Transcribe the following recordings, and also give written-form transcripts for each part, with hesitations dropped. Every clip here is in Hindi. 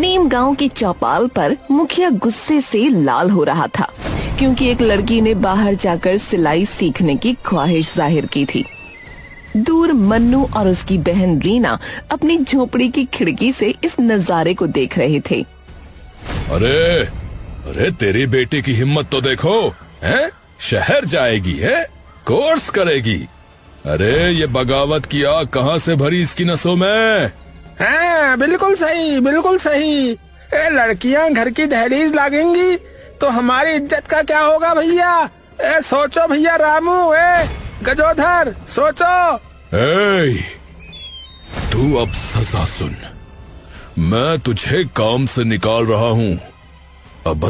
नीम गांव की चौपाल पर मुखिया गुस्से से लाल हो रहा था, क्योंकि एक लड़की ने बाहर जाकर सिलाई सीखने की ख्वाहिश जाहिर की थी। दूर मन्नू और उसकी बहन रीना अपनी झोपड़ी की खिड़की से इस नजारे को देख रहे थे। अरे अरे तेरी बेटी की हिम्मत तो देखो, हैं? शहर जाएगी है, कोर्स करेगी। अरे ये बगावत की आग कहाँ से भरी इसकी नसों में? हाँ, बिल्कुल सही, बिल्कुल सही। लड़कियां घर की दहलीज लागेंगी तो हमारी इज्जत का क्या होगा भैया? सोचो भैया रामू, गजोधर, सोचो। तू अब सजा सुन। मैं तुझे काम से निकाल रहा हूँ। अब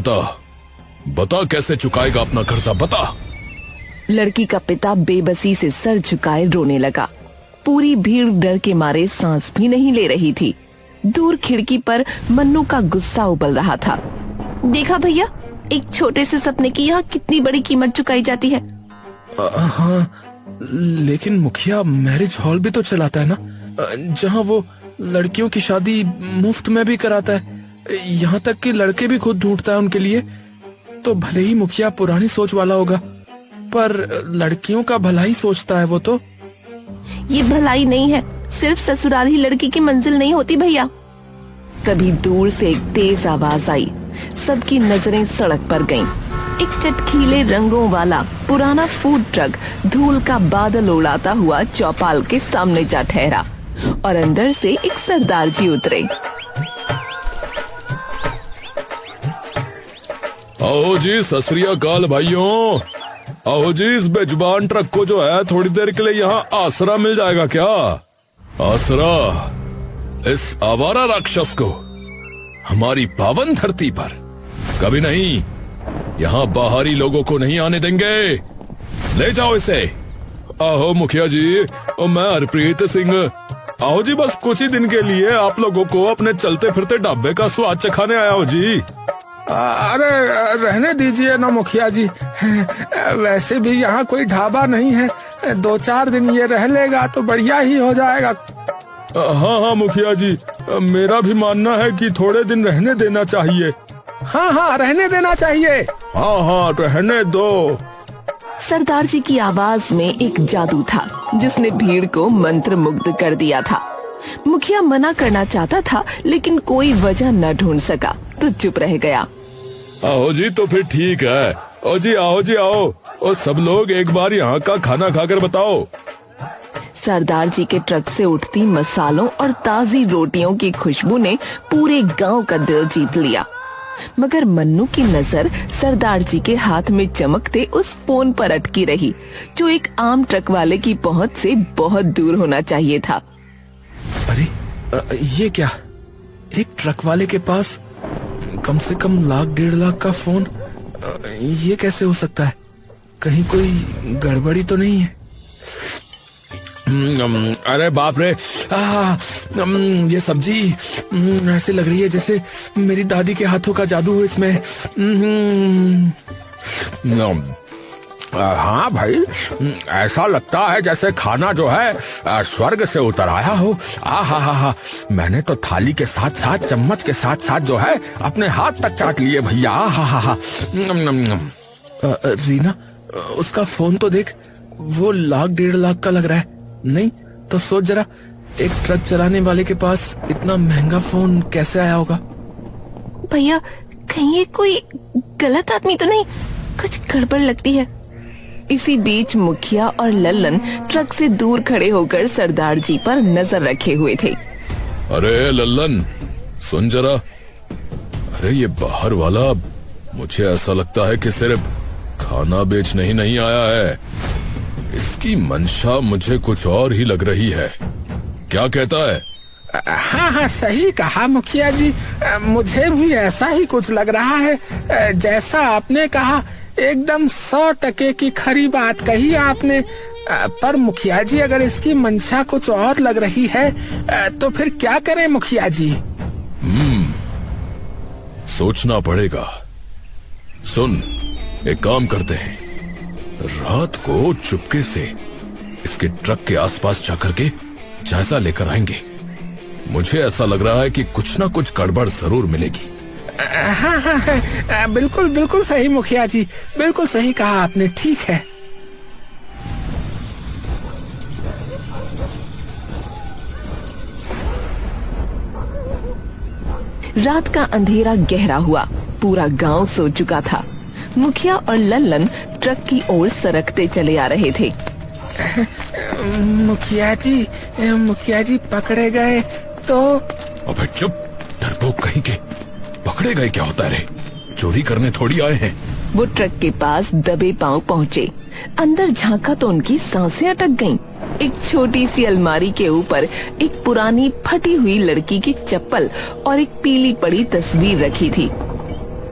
बता कैसे चुकाएगा अपना कर्जा, बता। लड़की का पिता बेबसी से सर झुकाए रोने लगा। पूरी भीड़ डर के मारे सांस भी नहीं ले रही थी। दूर खिड़की पर मन्नू का गुस्सा उबल रहा था। देखा भैया, एक छोटे से सपने की यहाँ कितनी बड़ी कीमत चुकाई जाती है। हाँ, लेकिन मुखिया मैरिज हॉल भी तो चलाता है ना, जहाँ वो लड़कियों की शादी मुफ्त में भी कराता है। यहाँ तक कि लड़के भी खुद ढूंढता है उनके लिए। तो भले ही मुखिया पुरानी सोच वाला होगा, पर लड़कियों का भला ही सोचता है वो तो। ये भलाई नहीं है, सिर्फ ससुराल ही लड़की की मंजिल नहीं होती भैया। कभी दूर से एक तेज आवाज आई। सबकी नजरें सड़क पर गईं। एक चटखीले रंगों वाला पुराना फूड ट्रक धूल का बादल उड़ाता हुआ चौपाल के सामने जा ठहरा और अंदर से एक सरदार जी उतरे। आओ जी, सत श्री अकाल भाइयों। आओ जी, इस बेजुबान ट्रक को जो है थोड़ी देर के लिए यहाँ आसरा मिल जाएगा क्या? आसरा इस आवारा राक्षस को हमारी पावन धरती पर कभी नहीं। यहाँ बाहरी लोगों को नहीं आने देंगे। ले जाओ इसे। आओ मुखिया जी, और मैं हरप्रीत सिंह। आओ जी, बस कुछ ही दिन के लिए आप लोगों को अपने चलते फिरते ढाबे का स्वाद चखाने आया हो जी। अरे रहने दीजिए ना मुखिया जी, वैसे भी यहाँ कोई ढाबा नहीं है। 2-4 दिन ये रह लेगा तो बढ़िया ही हो जाएगा। हाँ मुखिया जी, मेरा भी मानना है कि थोड़े दिन रहने देना चाहिए। हाँ, रहने देना चाहिए। हाँ, रहने दो। सरदार जी की आवाज में एक जादू था जिसने भीड़ को मंत्र मुग्ध कर दिया था। मुखिया मना करना चाहता था, लेकिन कोई वजह न ढूंढ सका तो चुप रह गया। आओ जी, तो फिर ठीक है। ओ जी, आओ। और सब लोग एक बार यहाँ का खाना खाकर बताओ। सरदार जी के ट्रक से उठती मसालों और ताजी रोटियों की खुशबू ने पूरे गांव का दिल जीत लिया। मगर मन्नू की नजर सरदार जी के हाथ में चमकते उस फोन पर अटकी रही, जो एक आम ट्रक वाले की पहुंच से बहुत दूर होना चाहिए था। अरे ये क्या? एक ट्रक वाले के पास कम से कम 1.5 लाख का फोन? ये कैसे हो सकता है? कहीं कोई गड़बड़ी तो नहीं है? अरे बाप रे, ये सब्जी ऐसे लग रही है जैसे मेरी दादी के हाथों का जादू हो इसमें। हाँ भाई, ऐसा लगता है जैसे खाना जो है स्वर्ग से उतर आया हो। हा, मैंने तो थाली के साथ साथ चम्मच के साथ साथ जो है अपने हाथ तक चाट लिए भैया। हा। रीना, उसका फोन तो देख, वो 1.5 लाख का लग रहा है। नहीं तो सोच जरा, एक ट्रक चलाने वाले के पास इतना महंगा फोन कैसे आया होगा? भैया, कहीं ये कोई गलत आदमी तो नहीं? कुछ गड़बड़ लगती है। इसी बीच मुखिया और लल्लन ट्रक से दूर खड़े होकर सरदार जी पर नजर रखे हुए थे। अरे लल्लन, सुन जरा। अरे ये बाहर वाला, मुझे ऐसा लगता है कि सिर्फ खाना बेचने ही नहीं आया है। इसकी मंशा मुझे कुछ और ही लग रही है। क्या कहता है? हाँ, सही कहा मुखिया जी। मुझे भी ऐसा ही कुछ लग रहा है। जैसा आपने कहा, एकदम 100% की खरी बात कही आपने। पर मुखिया जी, अगर इसकी मंशा कुछ और लग रही है तो फिर क्या करें मुखिया जी? सोचना पड़ेगा। सुन, एक काम करते हैं, रात को चुपके से इसके ट्रक के आसपास जाकर के जायजा लेकर आएंगे। मुझे ऐसा लग रहा है कि कुछ ना कुछ गड़बड़ जरूर मिलेगी। हाँ हाँ हाँ, बिल्कुल बिल्कुल सही मुखिया जी, बिल्कुल सही कहा आपने, ठीक है। रात का अंधेरा गहरा हुआ, पूरा गांव सो चुका था। मुखिया और लल्लन ट्रक की ओर सरकते चले आ रहे थे। मुखिया जी पकड़े गए तो? अबे चुप, डरपोक कहीं के। पकड़े गए क्या होता है रे? चोरी करने थोड़ी आए हैं। वो ट्रक के पास दबे पांव पहुँचे। अंदर झांका तो उनकी सांसें अटक गईं। एक छोटी सी अलमारी के ऊपर एक पुरानी फटी हुई लड़की की चप्पल और एक पीली पड़ी तस्वीर रखी थी।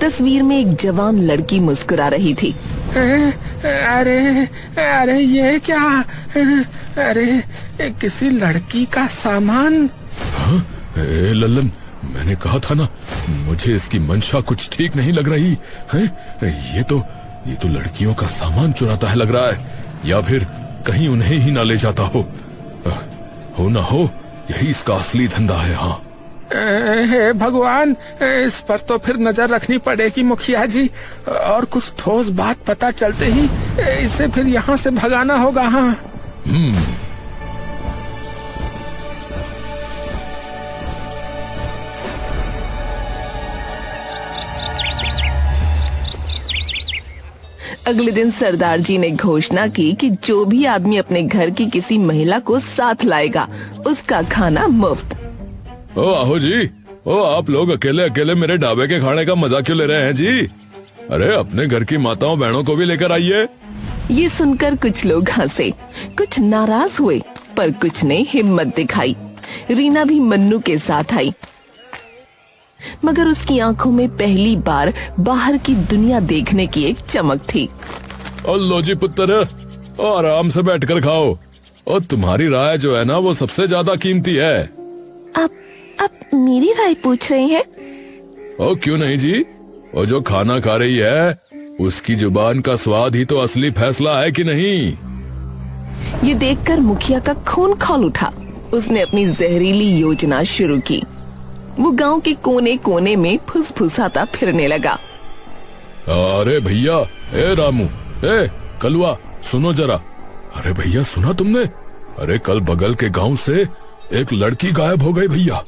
तस्वीर में एक जवान लड़की मुस्कुरा रही थी। अरे ये क्या? अरे किसी लड़की का सामान? हाँ? ए लल्लन, मैंने कहा था ना, मुझे इसकी मंशा कुछ ठीक नहीं लग रही है। ये तो लड़कियों का सामान चुराता है लग रहा है, या फिर कहीं उन्हें ही ना ले जाता हो ना हो यही इसका असली धंधा है। हाँ हे भगवान, इस पर तो फिर नजर रखनी पड़ेगी मुखिया जी, और कुछ ठोस बात पता चलते ही इसे फिर यहाँ से भगाना होगा। हाँ। अगले दिन सरदार जी ने घोषणा की कि जो भी आदमी अपने घर की किसी महिला को साथ लाएगा उसका खाना मुफ्त। ओ आहो जी, ओ आप लोग अकेले अकेले मेरे ढाबे के खाने का मजा क्यों ले रहे हैं जी? अरे अपने घर की माताओं बहनों को भी लेकर आइए। ये सुनकर कुछ लोग हंसे, कुछ नाराज हुए, पर कुछ ने हिम्मत दिखाई। रीना भी मन्नू के साथ आई, मगर उसकी आंखों में पहली बार बाहर की दुनिया देखने की एक चमक थी। लो जी पुत्र, आराम से बैठकर खाओ। और तुम्हारी राय जो है ना, वो सबसे ज्यादा कीमती है। आप मेरी राय पूछ रहे हैं? ओ क्यों नहीं जी, वो जो खाना खा रही है उसकी जुबान का स्वाद ही तो असली फैसला है कि नहीं? ये देखकर मुखिया का खून खौल उठा। उसने अपनी जहरीली योजना शुरू की। वो गांव के कोने कोने में फुसफुसाता फिरने लगा। अरे भैया, ए रामू, ए कलवा, सुनो जरा। अरे भैया सुना तुमने? अरे कल बगल के गांव से एक लड़की गायब हो गई भैया।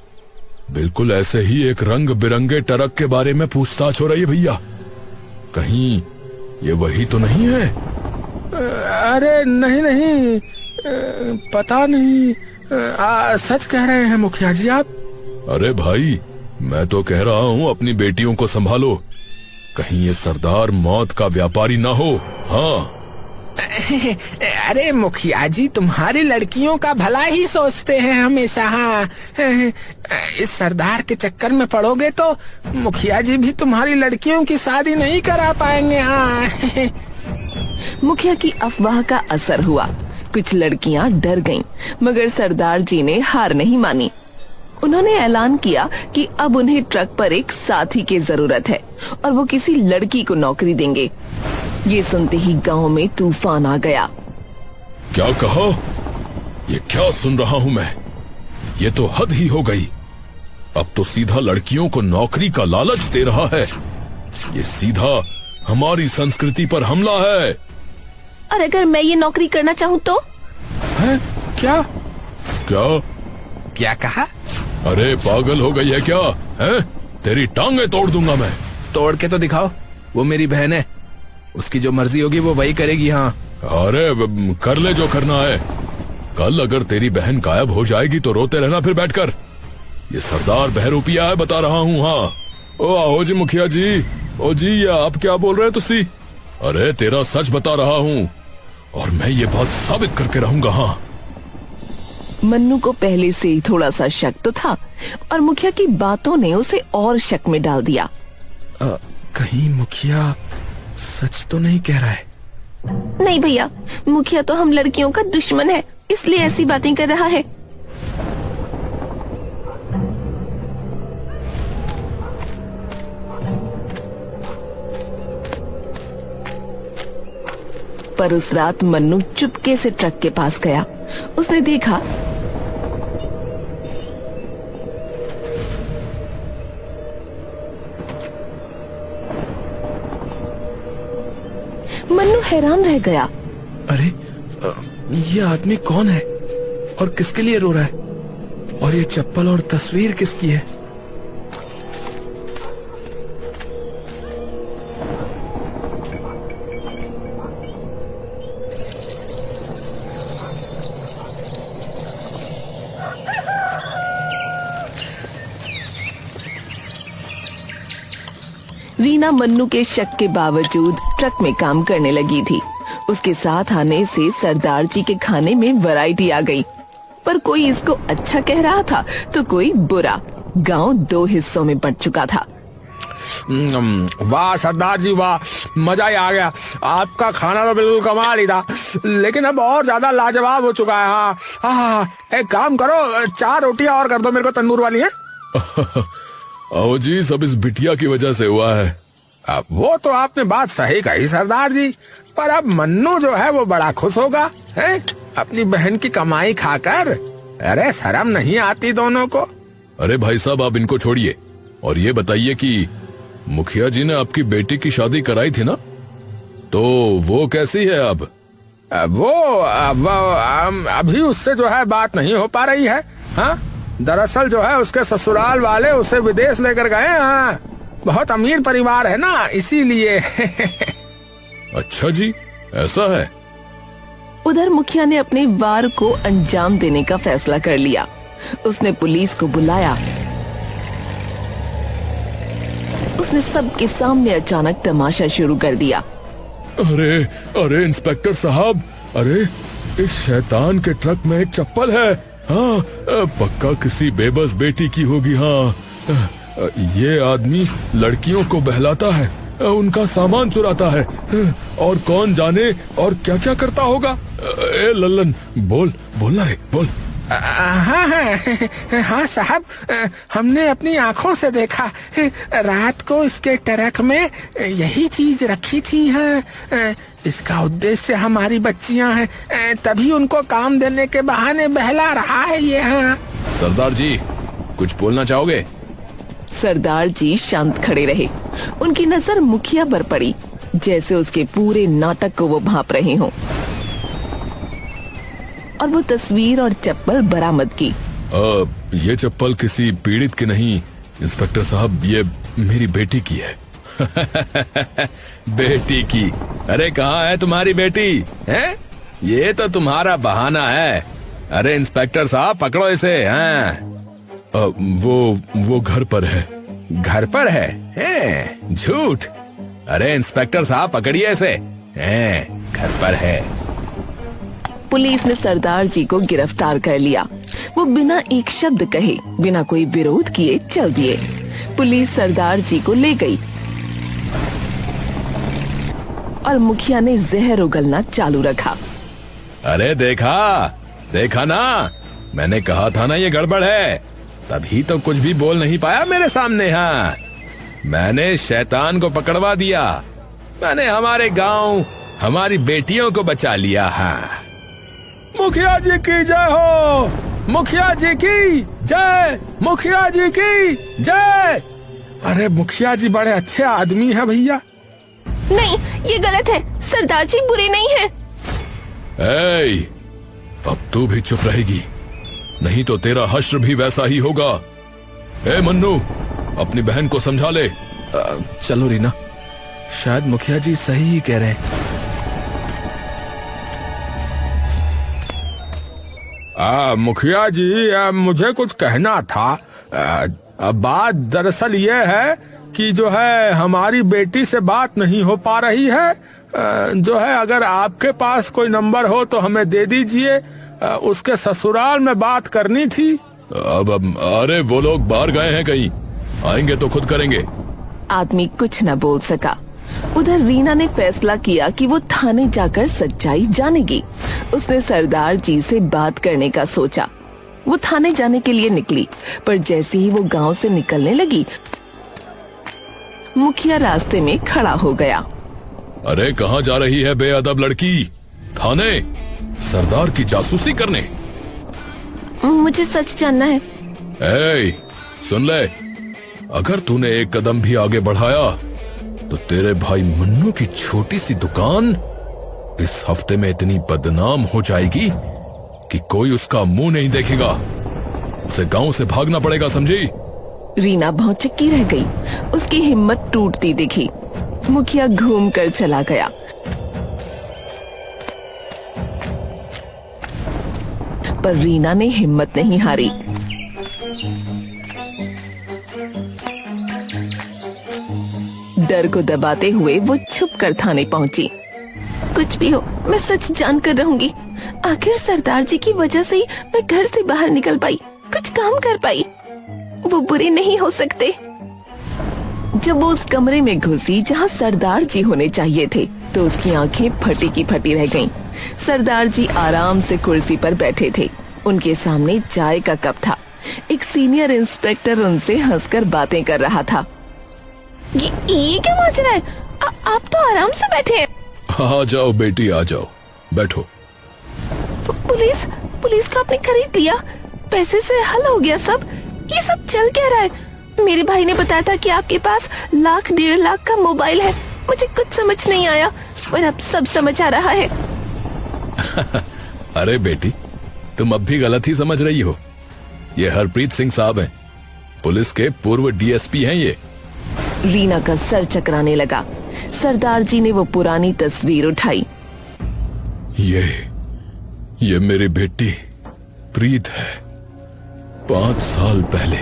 बिल्कुल ऐसे ही एक रंग बिरंगे ट्रक के बारे में पूछताछ हो रही है भैया। कहीं ये वही तो नहीं है? अरे नहीं, पता नहीं। सच कह रहे हैं मुखिया जी आप? अरे भाई, मैं तो कह रहा हूँ अपनी बेटियों को संभालो, कहीं ये सरदार मौत का व्यापारी ना हो। हाँ। अरे मुखिया जी, तुम्हारी लड़कियों का भला ही सोचते हैं हमेशा। हाँ, इस सरदार के चक्कर में पड़ोगे तो मुखिया जी भी तुम्हारी लड़कियों की शादी नहीं करा पाएंगे। हाँ। मुखिया की अफवाह का असर हुआ। कुछ लड़कियां डर गईं, मगर सरदार जी ने हार नहीं मानी। उन्होंने ऐलान किया कि अब उन्हें ट्रक पर एक साथी की जरूरत है और वो किसी लड़की को नौकरी देंगे। ये सुनते ही गांव में तूफान आ गया। क्या कहा? ये क्या सुन रहा हूँ मैं? ये तो हद ही हो गई। अब तो सीधा लड़कियों को नौकरी का लालच दे रहा है। ये सीधा हमारी संस्कृति पर हमला है। और अगर मैं ये नौकरी करना चाहूँ तो? है? क्या क्या कहा? अरे पागल हो गई है क्या? है? तेरी टांगे तोड़ दूंगा मैं। तोड़ के तो दिखाओ, वो मेरी बहन है, उसकी जो मर्जी होगी वो वही करेगी। हाँ। अरे कर ले जो करना है। कल अगर तेरी बहन गायब हो जाएगी तो रोते रहना फिर बैठकर। ये सरदार बहरूपिया है, बता रहा हूँ। हाँ। ओ आओ जी मुखिया जी। ओ जी, ये आप क्या बोल रहे हैं तुसी? अरे तेरा सच बता रहा हूँ और मैं ये बात साबित करके रहूंगा। हाँ। मन्नू को पहले से ही थोड़ा सा शक तो था और मुखिया की बातों ने उसे और शक में डाल दिया। कहीं मुखिया सच तो नहीं कह रहा है? नहीं भैया, मुखिया तो हम लड़कियों का दुश्मन है, इसलिए ऐसी बातें कर रहा है। पर उस रात मन्नू चुपके से ट्रक के पास गया। उसने देखा हैरान रह गया। अरे ये आदमी कौन है और किसके लिए रो रहा है? और ये चप्पल और तस्वीर किसकी है? रीना मन्नू के शक के बावजूद ट्रक में काम करने लगी थी। उसके साथ आने से सरदार जी के खाने में वैरायटी आ गई, पर कोई इसको अच्छा कह रहा था तो कोई बुरा। गांव 2 हिस्सों में बंट चुका था। वाह सरदार जी वाह, मजा ही आ गया। आपका खाना तो बिल्कुल कमाल ही था, लेकिन अब और ज्यादा लाजवाब हो चुका है। हाँ, एक काम करो, 4 रोटियां और कर दो मेरे को, तंदूर वाली है। आओ जी, सब इस बिटिया की वजह से हुआ है। अब वो तो आपने बात सही कही सरदार जी, पर अब मन्नू जो है वो बड़ा खुश होगा है अपनी बहन की कमाई खाकर। अरे शर्म नहीं आती दोनों को। अरे भाई साहब, आप इनको छोड़िए और ये बताइए कि मुखिया जी ने आपकी बेटी की शादी कराई थी ना, तो वो कैसी है अब? वो अभी उससे जो है बात नहीं हो पा रही है। हाँ, दरअसल जो है उसके ससुराल वाले उसे विदेश लेकर गए। हाँ, बहुत अमीर परिवार है ना, इसीलिए। अच्छा जी, ऐसा है। उधर मुखिया ने अपने वार को अंजाम देने का फैसला कर लिया। उसने पुलिस को बुलाया। उसने सबके सामने अचानक तमाशा शुरू कर दिया। अरे अरे इंस्पेक्टर साहब, अरे इस शैतान के ट्रक में एक चप्पल है। हाँ, पक्का किसी बेबस बेटी की होगी। हाँ, ये आदमी लड़कियों को बहलाता है, उनका सामान चुराता है, और कौन जाने और क्या क्या करता होगा। ए लल्लन, बोलना रे, बोल। हाँ साहब, हमने अपनी आंखों से देखा। रात को इसके ट्रक में यही चीज रखी थी। हाँ, इसका उद्देश्य हमारी बच्चियां हैं, तभी उनको काम देने के बहाने बहला रहा है ये। हाँ सरदार जी, कुछ बोलना चाहोगे? सरदार जी शांत खड़े रहे। उनकी नजर मुखिया पर पड़ी, जैसे उसके पूरे नाटक को वो भांप रहे हों। और वो तस्वीर और चप्पल बरामद की। ये चप्पल किसी पीड़ित की नहीं इंस्पेक्टर साहब, ये मेरी बेटी की है। बेटी की? अरे कहाँ है तुम्हारी बेटी? हैं? ये तो तुम्हारा बहाना है। अरे इंस्पेक्टर साहब, पकड़ो इसे। हैं? वो घर पर है। घर पर है? हैं? झूठ। अरे इंस्पेक्टर साहब, पकड़िए इसे। हैं? घर पर है। पुलिस ने सरदार जी को गिरफ्तार कर लिया। वो बिना एक शब्द कहे, बिना कोई विरोध किए चल दिए। पुलिस सरदार जी को ले गई और मुखिया ने जहर उगलना चालू रखा। अरे देखा ना, मैंने कहा था ना ये गड़बड़ है, तभी तो कुछ भी बोल नहीं पाया मेरे सामने। हाँ, मैंने शैतान को पकड़वा दिया, मैंने हमारे गांव, हमारी बेटियों को बचा लिया। हाँ, मुखिया जी की जय हो, मुखिया जी की जय, मुखिया जी की जय। अरे मुखिया जी बड़े अच्छे आदमी है भैया। नहीं, ये गलत है। सरदार जी बुरे नहीं हैं। अब तू भी चुप रहेगी, नहीं तो तेरा हश्र भी वैसा ही होगा। ए मन्नू, अपनी बहन को समझा ले। चलो रीना, शायद मुखिया जी सही ही कह रहे हैं। मुखिया जी, मुझे कुछ कहना था। बात दरअसल ये है कि जो है हमारी बेटी से बात नहीं हो पा रही है। जो है अगर आपके पास कोई नंबर हो तो हमें दे दीजिए, उसके ससुराल में बात करनी थी। अब अरे वो लोग बाहर गए हैं कहीं, आएंगे तो खुद करेंगे। आदमी कुछ न बोल सका। उधर रीना ने फैसला किया कि वो थाने जाकर सच्चाई जानेगी। उसने सरदार जी से बात करने का सोचा। वो थाने जाने के लिए निकली, पर जैसे ही वो गांव से निकलने लगी, मुखिया रास्ते में खड़ा हो गया। अरे कहाँ जा रही है बेअदब लड़की? थाने? सरदार की जासूसी करने? मुझे सच जानना है। ए, सुन ले, अगर तूने एक कदम भी आगे बढ़ाया तो तेरे भाई मन्नू की छोटी सी दुकान इस हफ्ते में इतनी बदनाम हो जाएगी कि कोई उसका मुंह नहीं देखेगा। उसे गांव से भागना पड़ेगा, समझी? रीना भौचक्की रह गई। उसकी हिम्मत टूटती दिखी। मुखिया घूम कर चला गया। पर रीना ने हिम्मत नहीं हारी। डर को दबाते हुए वो छुप कर थाने पहुंची। कुछ भी हो, मैं सच जानकर रहूंगी। आखिर सरदार जी की वजह से ही मैं घर से बाहर निकल पाई, कुछ काम कर पाई। वो बुरे नहीं हो सकते। जब वो उस कमरे में घुसी जहाँ सरदार जी होने चाहिए थे, तो उसकी आंखें फटी की फटी रह गईं। सरदार जी आराम से कुर्सी पर बैठे थे। उनके सामने चाय का कप था। एक सीनियर इंस्पेक्टर उनसे हंसकर बातें कर रहा था। ये क्या माजरा है? आप तो आराम से बैठे हैं। आ जाओ बेटी, आ जाओ, बैठो। पुलिस को आपने खरीद लिया? पैसे से हल हो गया सब? ये सब चल क्या रहा है? मेरे भाई ने बताया था कि आपके पास 1,00,000-1,50,000 का मोबाइल है। मुझे कुछ समझ नहीं आया, पर अब सब समझ आ रहा है। अरे बेटी, तुम अब भी गलत ही समझ रही हो। ये हरप्रीत सिंह साहब हैं, पुलिस के पूर्व डीएसपी हैं ये। रीना का सर चकराने लगा। सरदार जी ने वो पुरानी तस्वीर उठाई। ये मेरी बेटी प्रीत है। 5 साल पहले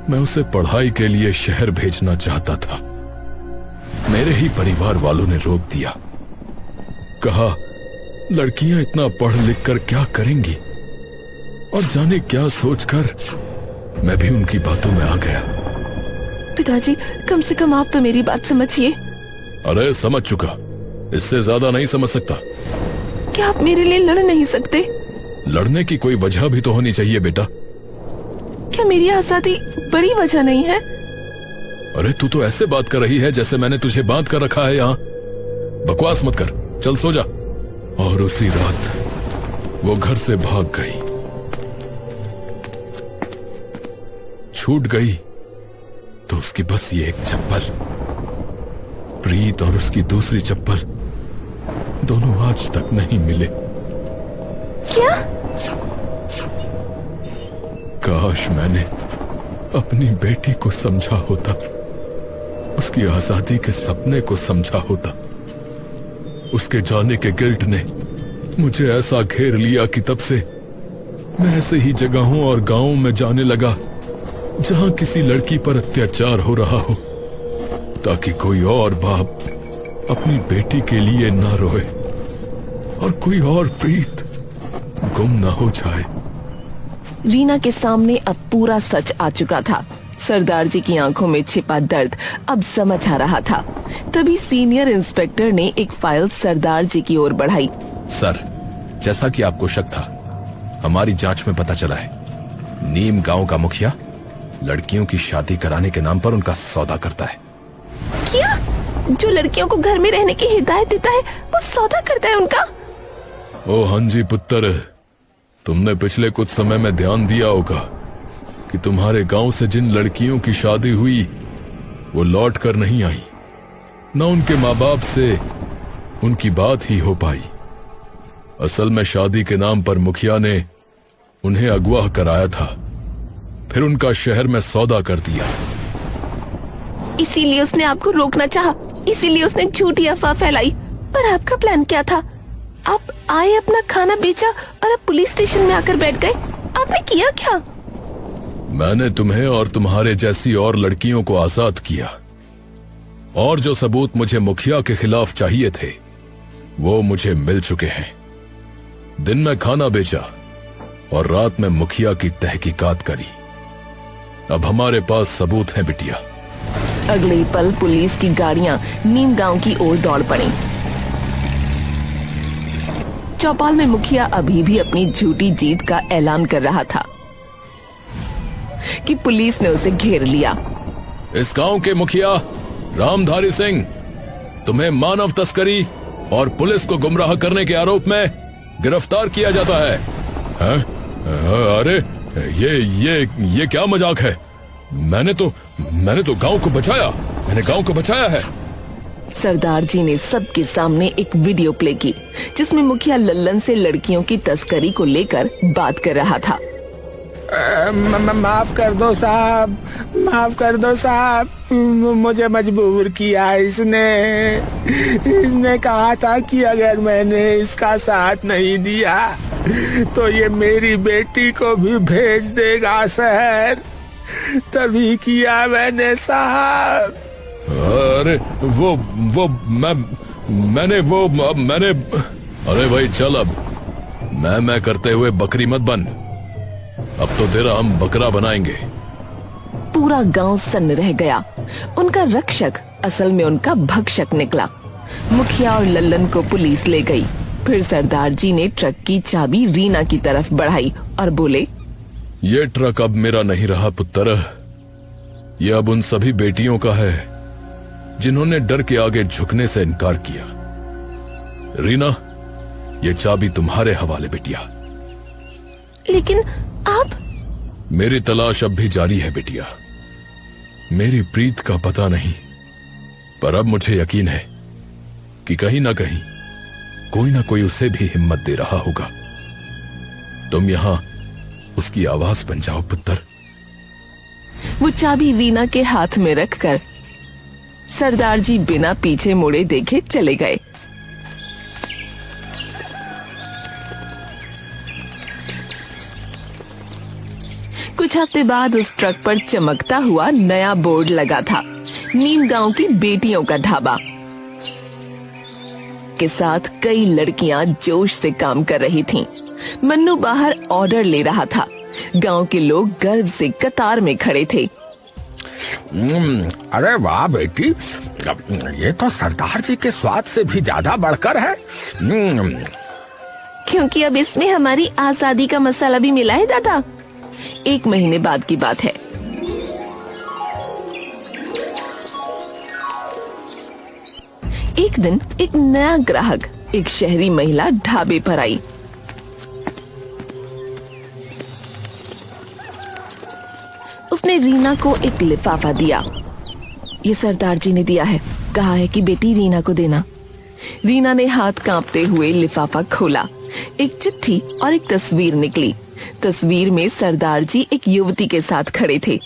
मैं उसे पढ़ाई के लिए शहर भेजना चाहता था। मेरे ही परिवार वालों ने रोक दिया। कहा, लड़कियां इतना पढ़ लिख कर क्या करेंगी, और जाने क्या सोचकर मैं भी उनकी बातों में आ गया। पिताजी, कम से कम आप तो मेरी बात समझिए। अरे समझ चुका, इससे ज्यादा नहीं समझ सकता। क्या आप मेरे लिए लड़ नहीं सकते? लड़ने की कोई वजह भी तो होनी चाहिए बेटा। क्या मेरी आजादी बड़ी वजह नहीं है? अरे तू तो ऐसे बात कर रही है जैसे मैंने तुझे बांध कर रखा है यहाँ। बकवास मत कर, चल सो जा। और उसी रात वो घर से भाग गई। छूट गई तो उसकी बस ये एक चप्पल। प्रीत और उसकी दूसरी चप्पल दोनों आज तक नहीं मिले। क्या? काश मैंने अपनी बेटी को समझा होता, उसकी आजादी के सपने को समझा होता। उसके जाने के गिल्ट ने मुझे ऐसा घेर लिया कि तब से मैं ऐसे ही जगहों और गांवों में जाने लगा जहां किसी लड़की पर अत्याचार हो रहा हो, ताकि कोई और बाप अपनी बेटी के लिए ना रोए और कोई और प्रीत गुम ना हो जाए। रीना के सामने अब पूरा सच आ चुका था। सरदार जी की आंखों में छिपा दर्द अब समझ आ रहा था। तभी सीनियर इंस्पेक्टर ने एक फाइल सरदार जी की ओर बढ़ाई। सर, जैसा कि आपको शक था, हमारी जांच में पता चला है, नीम गांव का मुखिया लड़कियों की शादी कराने के नाम पर उनका सौदा करता है। क्या? जो लड़कियों को घर में रहने की हिदायत देता है, वो सौदा करता है उनका? ओ हाँ जी पुत्र, तुमने पिछले कुछ समय में ध्यान दिया होगा कि तुम्हारे गांव से जिन लड़कियों की शादी हुई वो लौट कर नहीं आई, न उनके माँ बाप से उनकी बात ही हो पाई। असल में शादी के नाम पर मुखिया ने उन्हें अगवा कराया था, फिर उनका शहर में सौदा कर दिया। इसीलिए उसने आपको रोकना चाहा, इसीलिए उसने झूठी अफवाह फैलाई। पर आपका प्लान क्या था? आप आए, अपना खाना बेचा और अब पुलिस स्टेशन में आकर बैठ गए। आपने किया क्या? मैंने तुम्हें और तुम्हारे जैसी और लड़कियों को आजाद किया, और जो सबूत मुझे मुखिया के खिलाफ चाहिए थे वो मुझे मिल चुके हैं। दिन में खाना बेचा और रात में मुखिया की तहकीकात करी। अब हमारे पास सबूत हैं बिटिया। अगले ही पल पुलिस की गाड़ियां नीम गांव की ओर दौड़ पड़ी। चौपाल में मुखिया अभी भी अपनी झूठी जीत का ऐलान कर रहा था कि पुलिस ने उसे घेर लिया। इस गांव के मुखिया रामधारी सिंह, तुम्हें मानव तस्करी और पुलिस को गुमराह करने के आरोप में गिरफ्तार किया जाता है। हैं? अरे ये क्या मजाक है? मैंने तो गांव को बचाया, मैंने गांव को बचाया है। सरदार जी ने सबके सामने एक वीडियो प्ले की जिसमें मुखिया लल्लन से लड़कियों की तस्करी को लेकर बात कर रहा था। माफ कर दो साहब, माफ कर दो साहब, मुझे मजबूर किया इसने कहा था कि अगर मैंने इसका साथ नहीं दिया तो ये मेरी बेटी को भी भेज देगा शहर, तभी किया मैंने साहब। अरे मैंने अरे भाई चल, अब मैं करते हुए बकरी मत बन, अब तो तेरा हम बकरा बनाएंगे। पूरा गांव सन्न रह गया। उनका रक्षक असल में उनका भक्षक निकला। मुखिया और लल्लन को पुलिस ले गई। फिर सरदार जी ने ट्रक की चाबी रीना की तरफ बढ़ाई और बोले, ये ट्रक अब मेरा नहीं रहा पुत्र, ये अब उन सभी बेटियों का है जिन्होंने डर के आगे झुकने से इनकार किया। रीना, ये चाबी तुम्हारे हवाले बेटिया। लेकिन आप? मेरी तलाश अब भी जारी है बेटिया। मेरी प्रीत का पता नहीं, पर अब मुझे यकीन है कि कहीं ना कहीं कोई ना कोई उसे भी हिम्मत दे रहा होगा। तुम यहां उसकी आवाज बन जाओ पुत्र। वो चाबी रीना के हाथ में रखकर सरदार जी बिना पीछे मुड़े देखे चले गए। कुछ हफ्ते बाद उस ट्रक पर चमकता हुआ नया बोर्ड लगा था, नीम गांव की बेटियों का ढाबा के साथ कई लड़कियां जोश से काम कर रही थीं। मन्नू बाहर ऑर्डर ले रहा था। गांव के लोग गर्व से कतार में खड़े थे। अरे वाह बेटी, ये तो सरदार जी के स्वाद से भी ज्यादा बढ़कर है। क्योंकि अब इसमें हमारी आजादी का मसाला भी मिला है दादा। 1 महीने बाद की बात है। एक दिन एक नया ग्राहक, एक शहरी महिला ढाबे पर आई। उसने रीना को एक लिफाफा दिया। ये सरदार जी ने दिया है, कहा है कि बेटी रीना को देना। रीना ने हाथ कांपते हुए लिफाफा खोला। एक चिट्ठी और एक तस्वीर निकली। तस्वीर में सरदार जी एक युवती के साथ खड़े थे।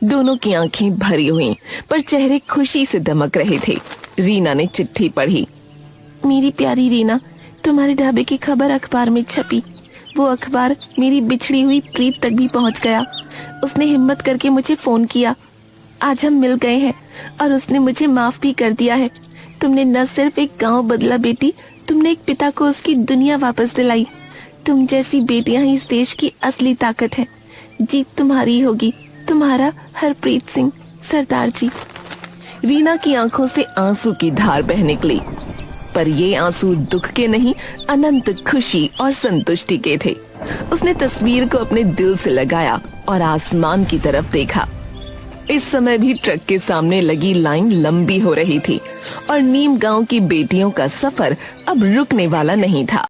दोनों की आंखें भरी हुई, पर चेहरे खुशी से दमक रहे थे। रीना ने चिट्ठी पढ़ी। मेरी प्यारी रीना, तुम्हारे ढाबे की खबर अखबार में छपी। वो अखबार मेरी बिछड़ी हुई प्रीत तक भी पहुंच गया। उसने हिम्मत करके मुझे फोन किया। आज हम मिल गए हैं और उसने मुझे माफ भी कर दिया है। तुमने न सिर्फ एक गांव बदला बेटी, तुमने एक पिता को उसकी दुनिया वापस दिलाई। तुम जैसी बेटियां ही इस देश की असली ताकत है। जीत तुम्हारी होगी। तुम्हारा हरप्रीत सिंह, सरदार जी। रीना की आंखों से आंसू की धार बह निकली, पर ये आंसू दुख के नहीं, अनंत खुशी और संतुष्टि के थे। उसने तस्वीर को अपने दिल से लगाया और आसमान की तरफ देखा। इस समय भी ट्रक के सामने लगी लाइन लंबी हो रही थी और नीम गांव की बेटियों का सफर अब रुकने वाला नहीं था।